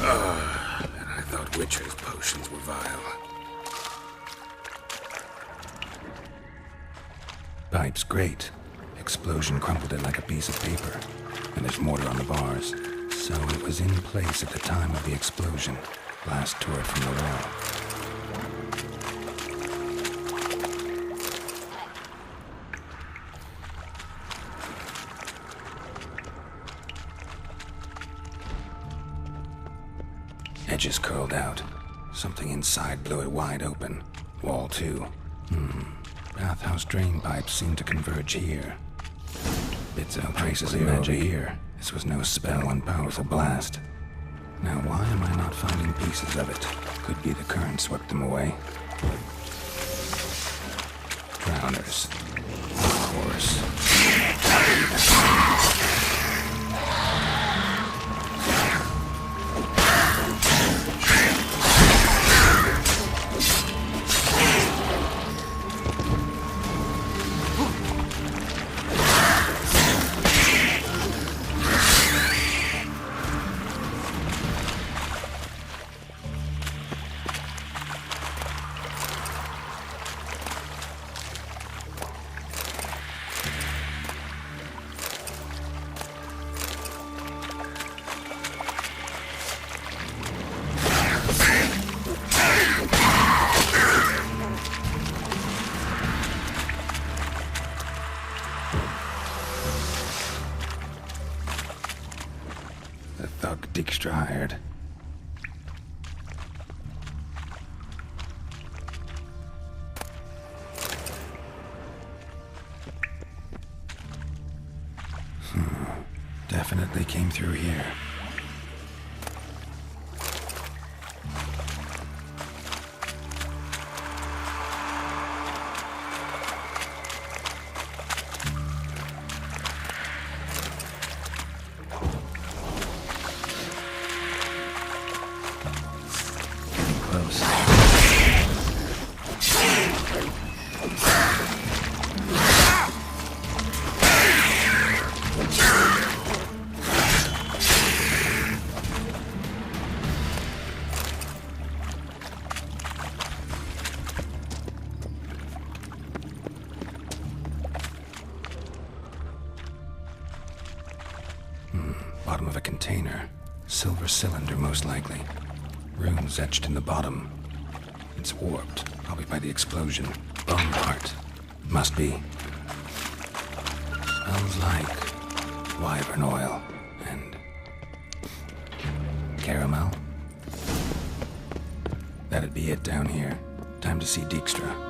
And I thought Witcher's potions were vile. Pipe's great. Explosion crumpled it like a piece of paper. And there's mortar on the bars. So it was in place at the time of the explosion. Blast tore it from the wall. Edges curled out. Something inside blew it wide open. Wall too. Bathhouse drain pipes seemed to converge here. Bits out traces of magic here. This was no spell, one powerful blast. Now why am I not finding pieces of it? Could be the current swept them away. Drowners. Of course. The thug Dijkstra hired. Definitely came through here. Getting close. Bottom of a container. Silver cylinder, most likely. Runes etched in the bottom. It's warped, probably by the explosion. Bone part. Must be. Smells like wyvern oil and caramel. That'd be it down here. Time to see Dijkstra.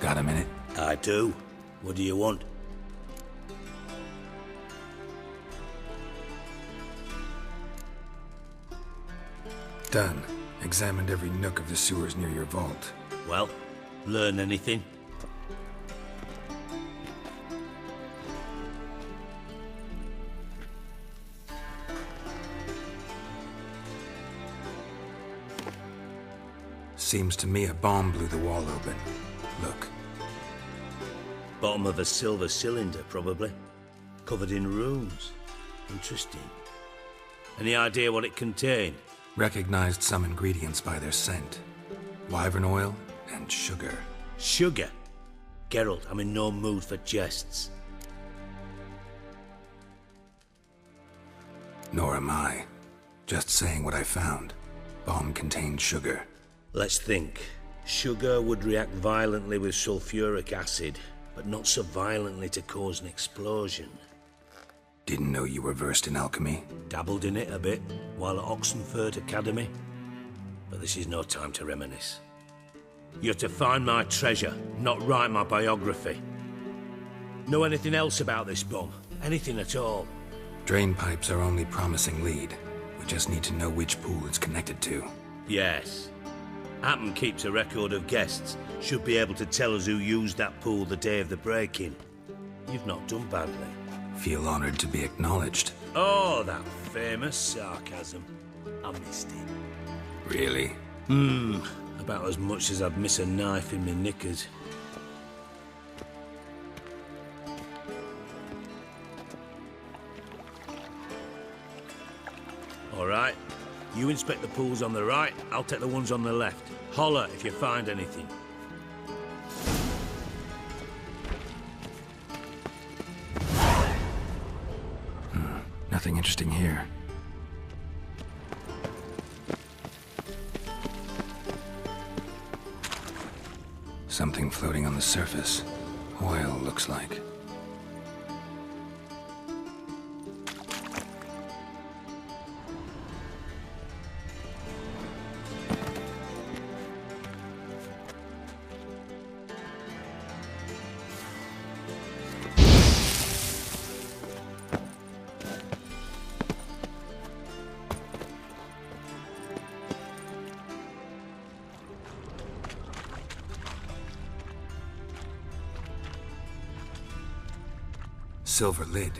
Got a minute? I do. What do you want? Done. Examined every nook of the sewers near your vault. Well, learn anything? Seems to me a bomb blew the wall open. Look. Bottom of a silver cylinder, probably. Covered in runes. Interesting. Any idea what it contained? Recognized some ingredients by their scent. Wyvern oil and sugar. Sugar? Geralt, I'm in no mood for jests. Nor am I. Just saying what I found. Bomb contained sugar. Let's think. Sugar would react violently with sulfuric acid, but not so violently to cause an explosion. Didn't know you were versed in alchemy. Dabbled in it a bit while at Oxenford Academy. But this is no time to reminisce. You're to find my treasure, not write my biography. Know anything else about this bomb? Anything at all? Drain pipes are only promising lead. We just need to know which pool it's connected to. Yes. Happen keeps a record of guests. Should be able to tell us who used that pool the day of the break-in. You've not done badly. Feel honored to be acknowledged. Oh, that famous sarcasm. I missed it. Really? About as much as I'd miss a knife in my knickers. All right. You inspect the pools on the right, I'll take the ones on the left. Holler if you find anything. Nothing interesting here. Something floating on the surface. Oil, looks like. Silver lid.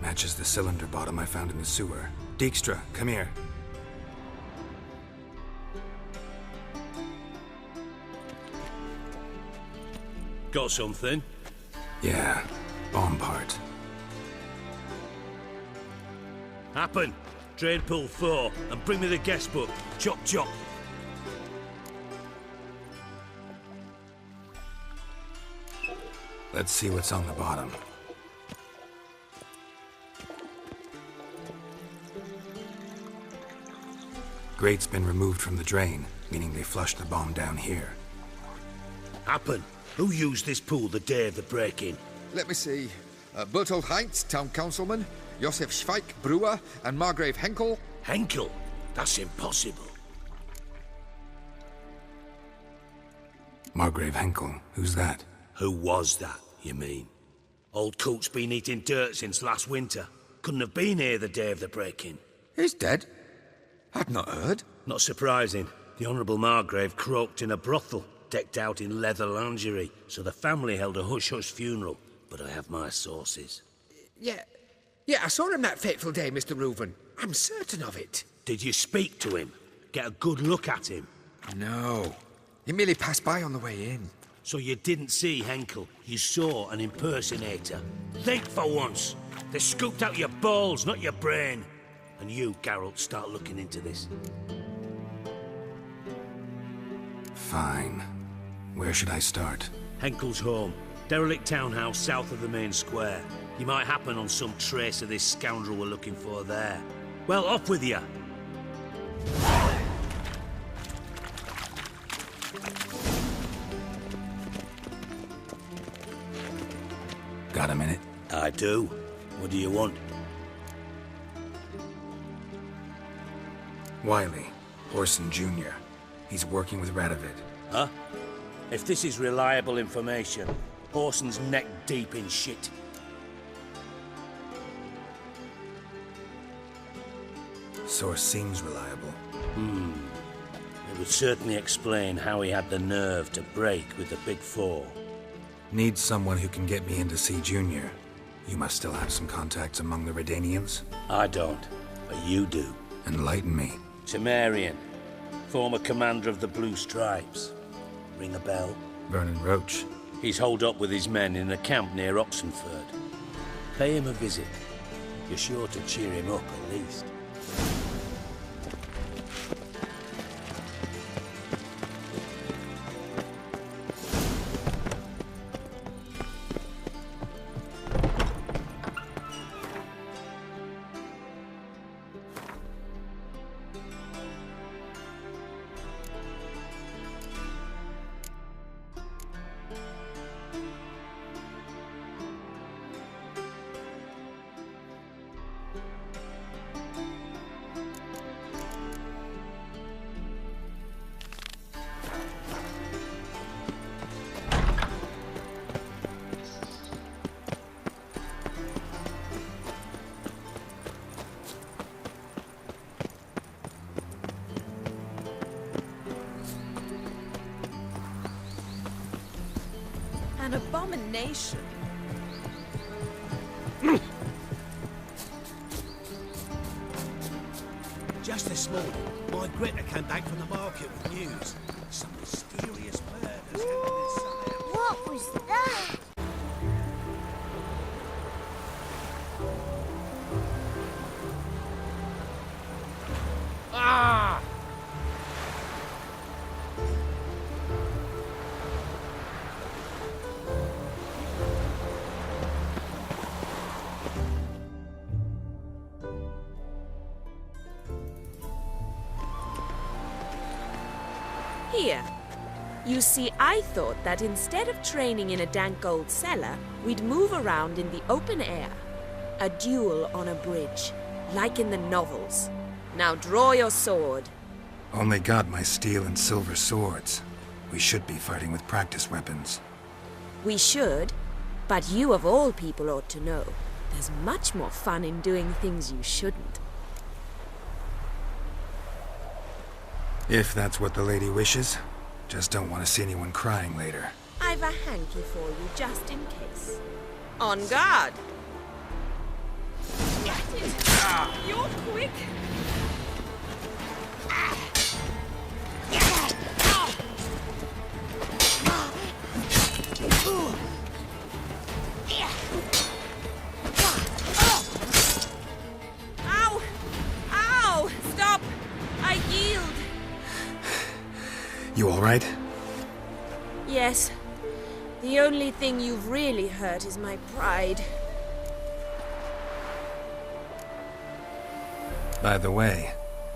Matches the cylinder bottom I found in the sewer. Dijkstra, come here. Got something? Yeah, bomb part. Happen. Trade pool 4 and bring me the guest book. Chop chop. Let's see what's on the bottom. Grate's been removed from the drain, meaning they flushed the bomb down here. Happen. Who used this pool the day of the break-in? Let me see. Bertold Heinz, town councilman, Josef Schweik, brewer, and Margrave Henkel. Henkel? That's impossible. Margrave Henkel, who's that? Who was that, you mean? Old Coot's been eating dirt since last winter. Couldn't have been here the day of the break-in. He's dead? I've not heard. Not surprising. The Honourable Margrave croaked in a brothel, decked out in leather lingerie, so the family held a hush-hush funeral. But I have my sources. Yeah, I saw him that fateful day, Mr. Reuven. I'm certain of it. Did you speak to him? Get a good look at him? No. He merely passed by on the way in. So you didn't see Henkel, you saw an impersonator. Think for once. They scooped out your balls, not your brain. And you, Geralt, start looking into this. Fine. Where should I start? Henkel's home. Derelict townhouse south of the main square. You might happen on some trace of this scoundrel we're looking for there. Well, off with you. Got a minute? I do. What do you want? Wiley, Orson Jr. He's working with Radovid. Huh? If this is reliable information, Orson's neck deep in shit. Source seems reliable. It would certainly explain how he had the nerve to break with the Big Four. Need someone who can get me in to see Junior. You must still have some contacts among the Redanians. I don't, but you do. Enlighten me. Temerian, former commander of the Blue Stripes. Ring a bell? Vernon Roach. He's holed up with his men in a camp near Oxenford. Pay him a visit. You're sure to cheer him up at least. An abomination. Just this morning, my Greta came back from the market with news. Some mysterious murders happened in some area. What was that? Here. You see, I thought that instead of training in a dank old cellar, we'd move around in the open air. A duel on a bridge, like in the novels. Now draw your sword. Only got my steel and silver swords. We should be fighting with practice weapons. We should, but you of all people ought to know. There's much more fun in doing things you shouldn't. If that's what the lady wishes. Just don't want to see anyone crying later. I've a hanky for you, just in case. On guard! Get it! You're quick! Ow! Ow! Stop! I yield! You all right? Yes. The only thing you've really hurt is my pride. By the way,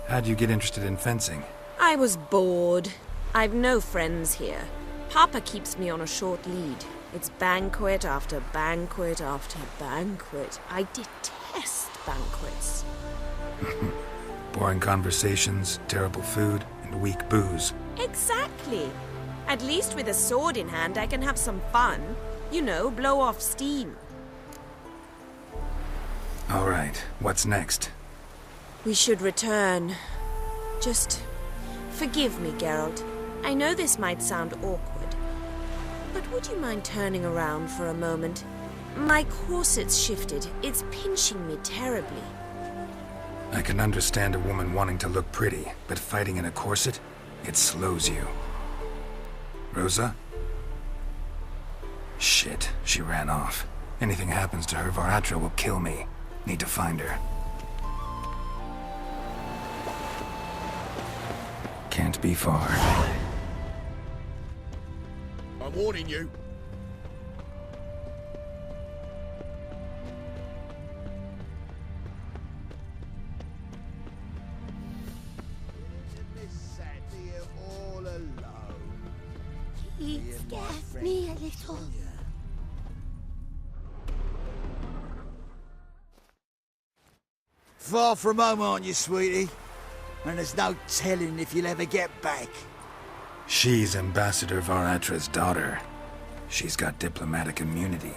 how'd you get interested in fencing? I was bored. I've no friends here. Papa keeps me on a short lead. It's banquet after banquet after banquet. I detest banquets. Boring conversations, terrible food, and weak booze. Exactly. At least with a sword in hand, I can have some fun. You know, blow off steam. All right, what's next? We should return. Just forgive me, Geralt. I know this might sound awkward, but would you mind turning around for a moment? My corset's shifted. It's pinching me terribly. I can understand a woman wanting to look pretty, but fighting in a corset, it slows you. Rosa? Shit, she ran off. Anything happens to her, Varatra will kill me. Need to find her. Can't be far. I'm warning you. He scares me a little. Far from home, aren't you, sweetie? And there's no telling if you'll ever get back. She's Ambassador Varatra's daughter. She's got diplomatic immunity.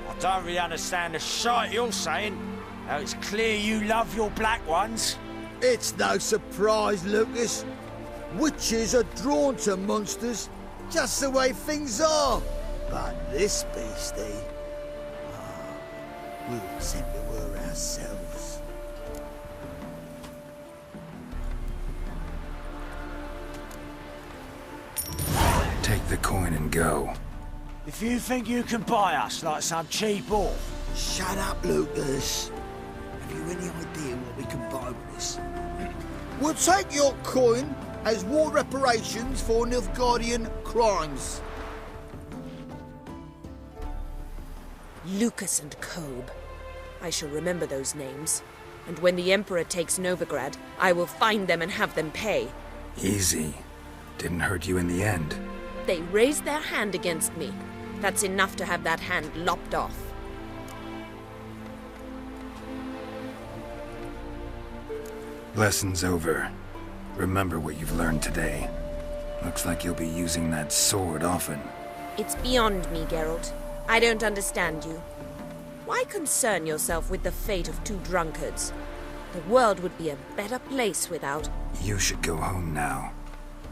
I don't really understand the shite you're saying. Now it's clear you love your black ones. It's no surprise, Lucas. Witches are drawn to monsters, just the way things are. But this beastie, we'll send to her ourselves. Take the coin and go. If you think you can buy us like some cheap whore, Shut up, Lucas. Have you any idea what we can buy with this? We'll take your coin as war reparations for Nilfgaardian crimes. Lucas and Kobe. I shall remember those names. And when the Emperor takes Novigrad, I will find them and have them pay. Easy. Didn't hurt you in the end. They raised their hand against me. That's enough to have that hand lopped off. Lesson's over. Remember what you've learned today. Looks like you'll be using that sword often. It's beyond me, Geralt. I don't understand you. Why concern yourself with the fate of two drunkards? The world would be a better place without... You should go home now.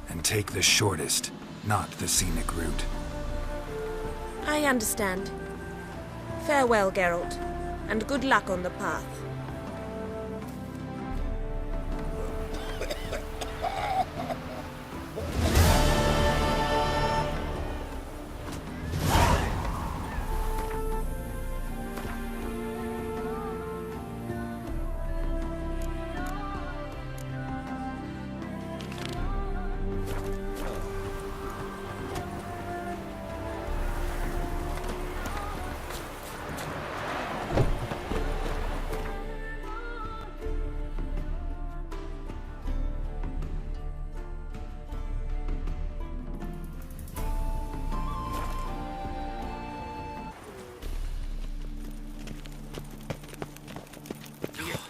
And take the shortest, not the scenic route. I understand. Farewell, Geralt, and good luck on the path.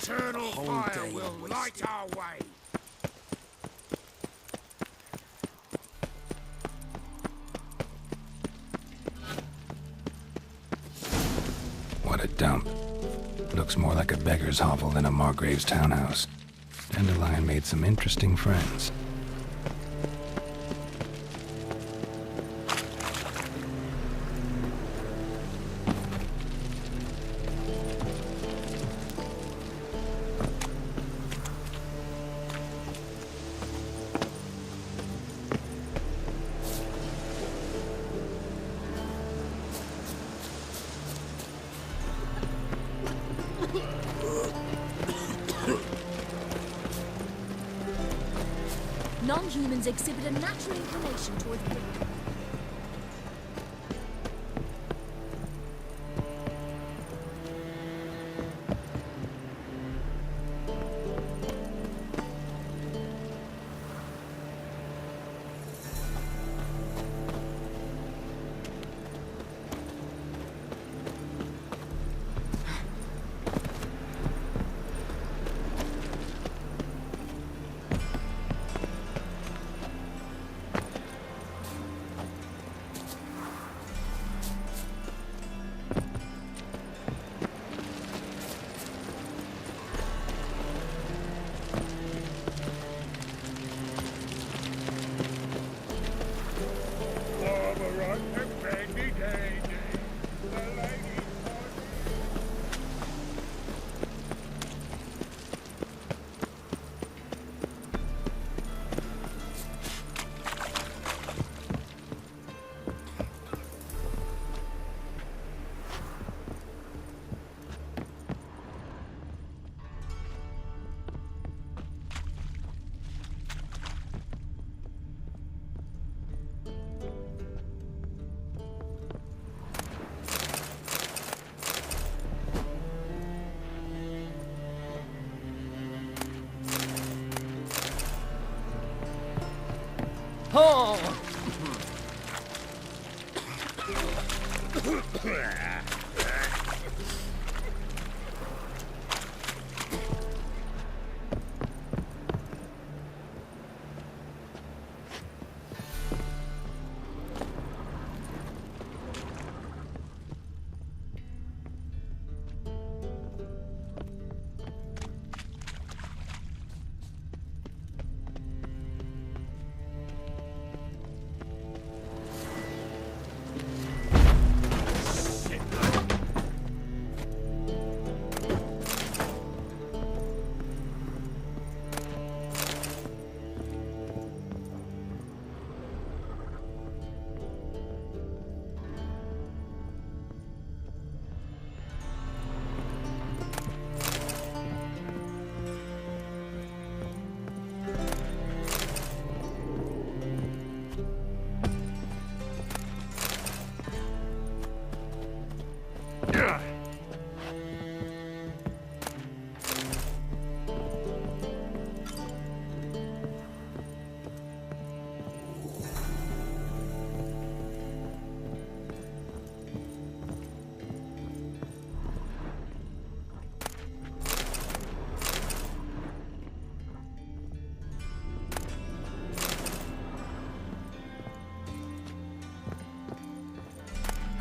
Eternal fire will light our way. What a dump. Looks more like a beggar's hovel than a Margrave's townhouse. Dandelion made some interesting friends. Non-humans exhibit a natural inclination towards the...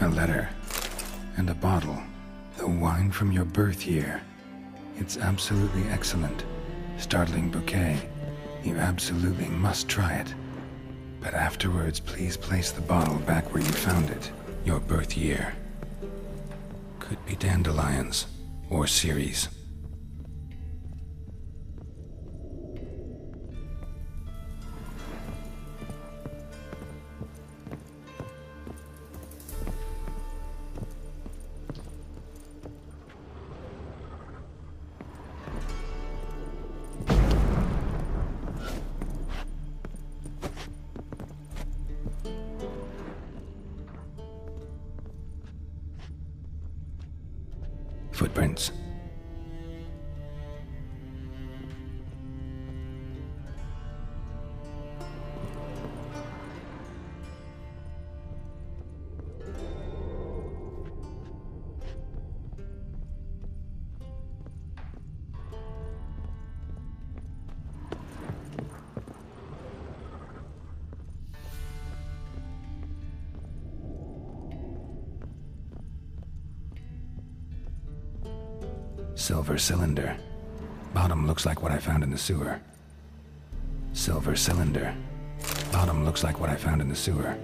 a letter. And a bottle. The wine from your birth year. It's absolutely excellent. Startling bouquet. You absolutely must try it. But afterwards, please place the bottle back where you found it. Your birth year. Could be dandelions. Or Ceres. Footprints. Silver cylinder. Bottom looks like what I found in the sewer. Silver cylinder. Bottom looks like what I found in the sewer.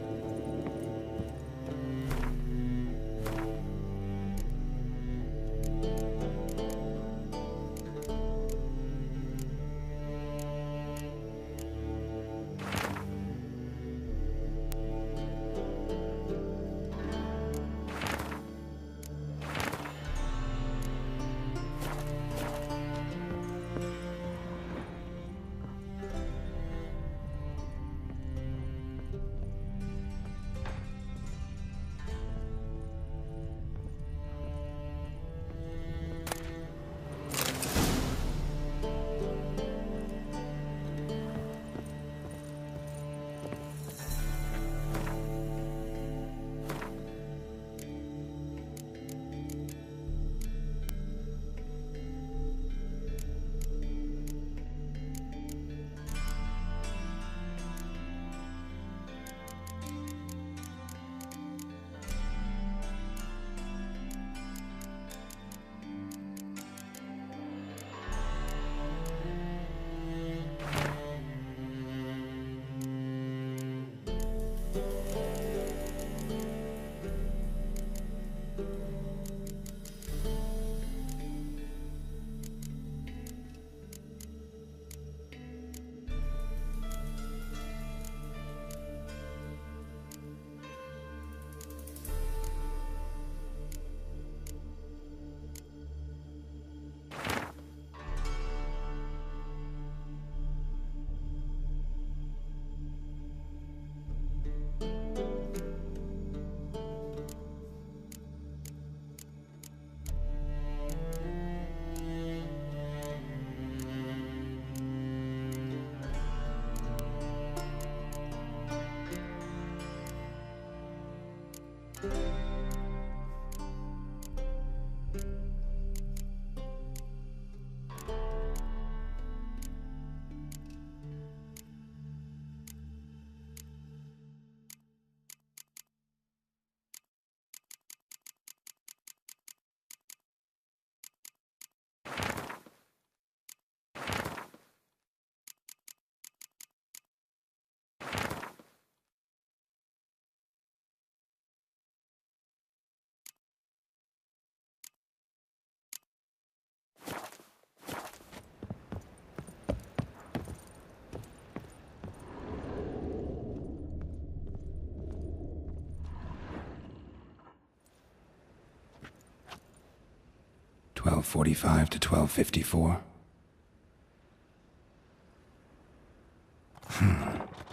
(12:45 to 12:54).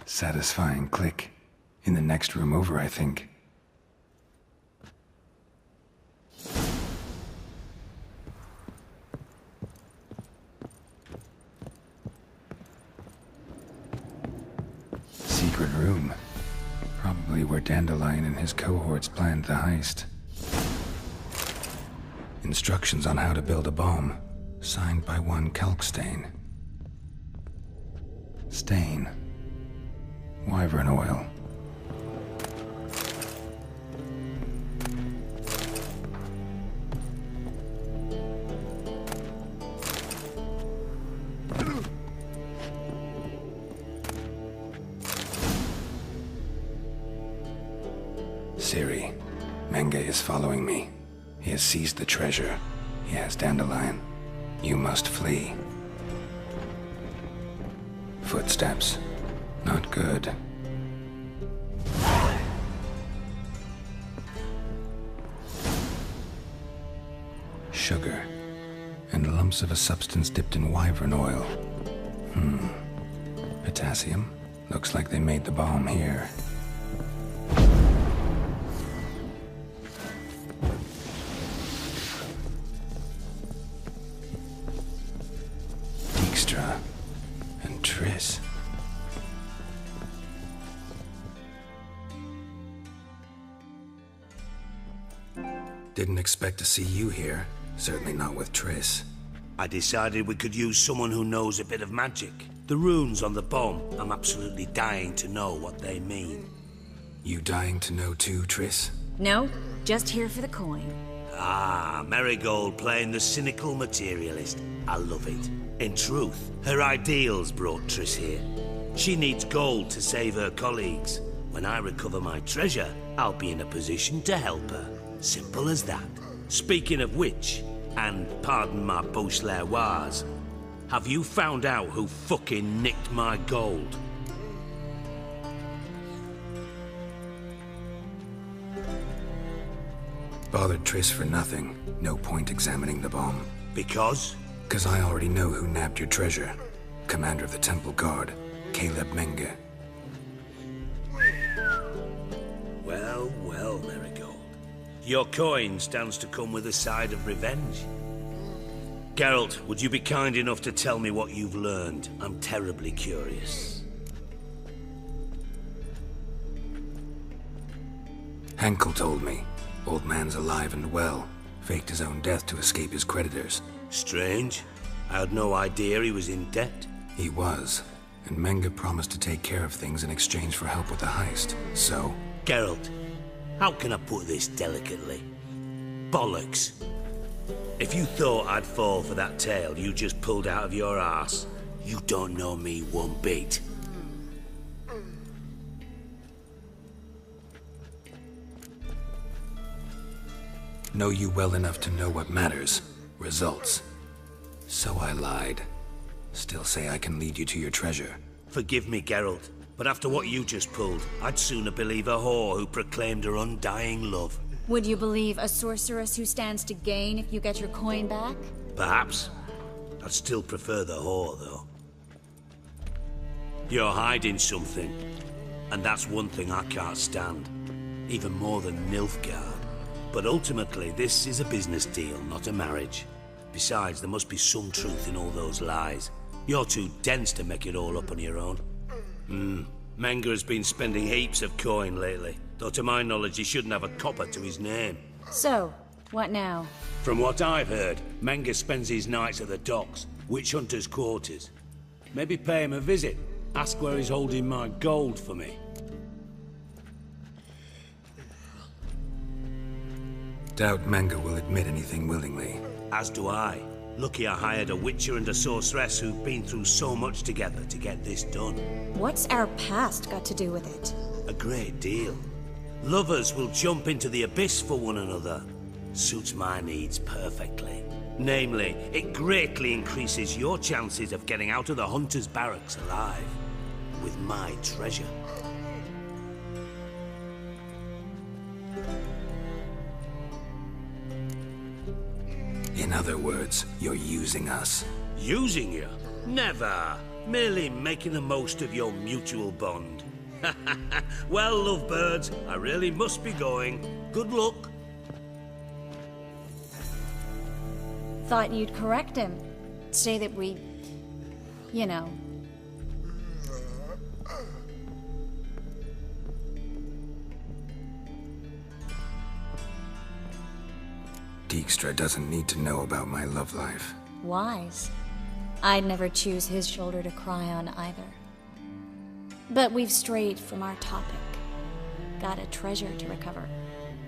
Satisfying click. In the next room over, I think. Secret room. Probably where Dandelion and his cohorts planned the heist. Instructions on how to build a bomb, signed by one Kalkstein. Stain. Wyvern oil. Ciri, Menge is following me. He has seized the treasure. He has Dandelion. You must flee. Footsteps. Not good. Sugar. And lumps of a substance dipped in wyvern oil. Potassium? Looks like they made the bomb here. Dijkstra and Triss. Didn't expect to see you here. Certainly not with Triss. I decided we could use someone who knows a bit of magic. The runes on the bomb, I'm absolutely dying to know what they mean. You dying to know too, Triss? No, just here for the coin. Ah, Marigold playing the cynical materialist. I love it. In truth, her ideals brought Triss here. She needs gold to save her colleagues. When I recover my treasure, I'll be in a position to help her. Simple as that. Speaking of which, and pardon my Beauclervoise, have you found out who fucking nicked my gold? Bothered Triss for nothing. No point examining the bomb. Because? 'Cause I already know who nabbed your treasure. Commander of the Temple Guard, Caleb Menge. Well, well, Marigold. Your coin stands to come with a side of revenge. Geralt, would you be kind enough to tell me what you've learned? I'm terribly curious. Henkel told me. Old man's alive and well. Faked his own death to escape his creditors. Strange. I had no idea he was in debt. He was. And Menge promised to take care of things in exchange for help with the heist. So... Geralt, how can I put this delicately? Bollocks. If you thought I'd fall for that tale you just pulled out of your arse, you don't know me one bit. Know you well enough to know what matters. Results. So I lied. Still say I can lead you to your treasure. Forgive me, Geralt, but after what you just pulled, I'd sooner believe a whore who proclaimed her undying love. Would you believe a sorceress who stands to gain if you get your coin back? Perhaps. I'd still prefer the whore, though. You're hiding something, and that's one thing I can't stand. Even more than Nilfgaard. But ultimately, this is a business deal, not a marriage. Besides, there must be some truth in all those lies. You're too dense to make it all up on your own. Menge has been spending heaps of coin lately, though to my knowledge he shouldn't have a copper to his name. So, what now? From what I've heard, Menge spends his nights at the docks, witch hunters' quarters. Maybe pay him a visit. Ask where he's holding my gold for me. Doubt Menge will admit anything willingly. As do I. Lucky I hired a witcher and a sorceress who've been through so much together to get this done. What's our past got to do with it? A great deal. Lovers will jump into the abyss for one another. Suits my needs perfectly. Namely, it greatly increases your chances of getting out of the hunter's barracks alive. With my treasure. In other words, you're using us. Using you? Never. Merely making the most of your mutual bond. Well, lovebirds, I really must be going. Good luck. Thought you'd correct him. Say that we... you know... Dijkstra doesn't need to know about my love life. wise. I'd never choose his shoulder to cry on either. But we've strayed from our topic. Got a treasure to recover.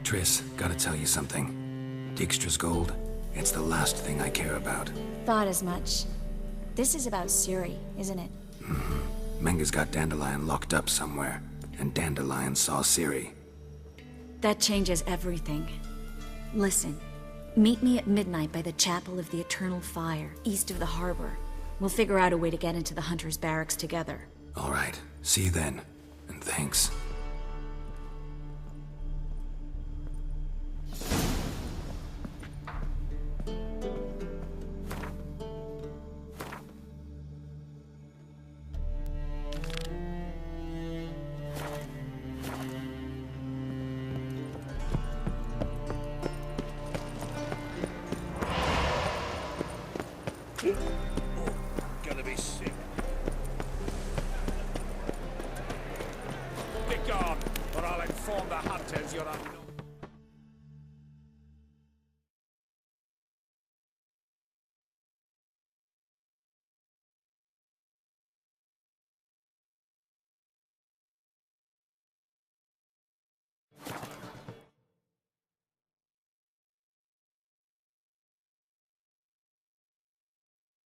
Triss, gotta tell you something. Dijkstra's gold, it's the last thing I care about. Thought as much. This is about Ciri, isn't it? Menge's got Dandelion locked up somewhere, and Dandelion saw Ciri. That changes everything. Listen, meet me at midnight by the Chapel of the Eternal Fire, east of the harbor. We'll figure out a way to get into the Hunter's barracks together. All right. See you then. And thanks. Gonna be sick. Be gone, or I'll inform the hunters you're a...